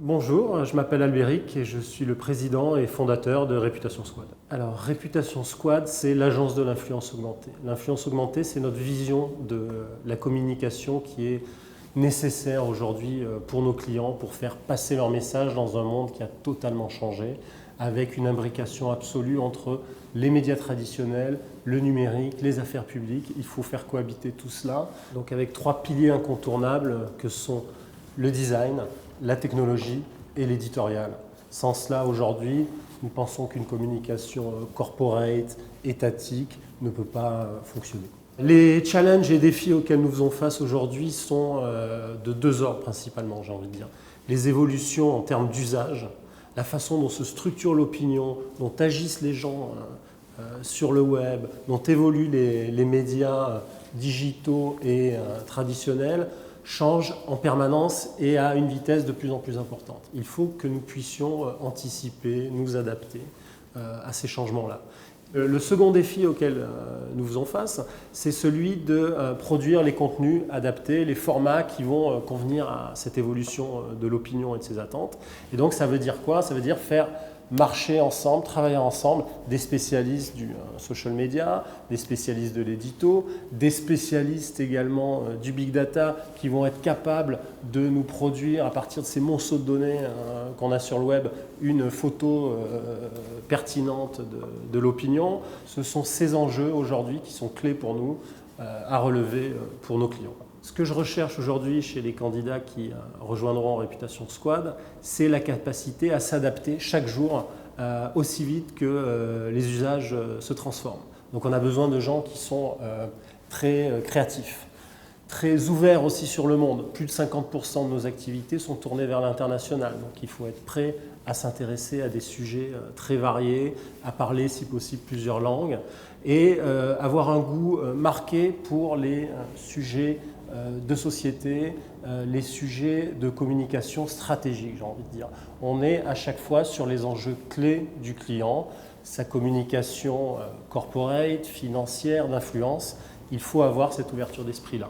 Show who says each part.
Speaker 1: Bonjour, je m'appelle Albéric et je suis le président et fondateur de Réputation Squad. Alors, Réputation Squad, c'est l'agence de l'influence augmentée. L'influence augmentée, c'est notre vision de la communication qui est nécessaire aujourd'hui pour nos clients pour faire passer leur message dans un monde qui a totalement changé, avec une imbrication absolue entre les médias traditionnels, le numérique, les affaires publiques. Il faut faire cohabiter tout cela. Donc avec trois piliers incontournables que sont le design, la technologie et l'éditorial. Sans cela, aujourd'hui, nous pensons qu'une communication corporate, étatique, ne peut pas fonctionner. Les challenges et défis auxquels nous faisons face aujourd'hui sont de deux ordres principalement, j'ai envie de dire. Les évolutions en termes d'usage, la façon dont se structure l'opinion, dont agissent les gens sur le web, dont évoluent les médias digitaux et traditionnels, change en permanence et à une vitesse de plus en plus importante. Il faut que nous puissions anticiper, nous adapter à ces changements-là. Le second défi auquel nous faisons face, c'est celui de produire les contenus adaptés, les formats qui vont convenir à cette évolution de l'opinion et de ses attentes. Et donc ça veut dire quoi? Ça veut dire faire marcher ensemble, travailler ensemble, des spécialistes du social media, des spécialistes de l'édito, des spécialistes également du big data qui vont être capables de nous produire à partir de ces monceaux de données qu'on a sur le web une photo pertinente de l'opinion. Ce sont ces enjeux aujourd'hui qui sont clés pour nous à relever pour nos clients. Ce que je recherche aujourd'hui chez les candidats qui rejoindront Réputation Squad, c'est la capacité à s'adapter chaque jour aussi vite que les usages se transforment. Donc on a besoin de gens qui sont très créatifs, très ouverts aussi sur le monde. Plus de 50% de nos activités sont tournées vers l'international. Donc il faut être prêt à s'intéresser à des sujets très variés, à parler si possible plusieurs langues et avoir un goût marqué pour les sujets de société, les sujets de communication stratégique, j'ai envie de dire. On est à chaque fois sur les enjeux clés du client, sa communication corporate, financière, d'influence. Il faut avoir cette ouverture d'esprit-là.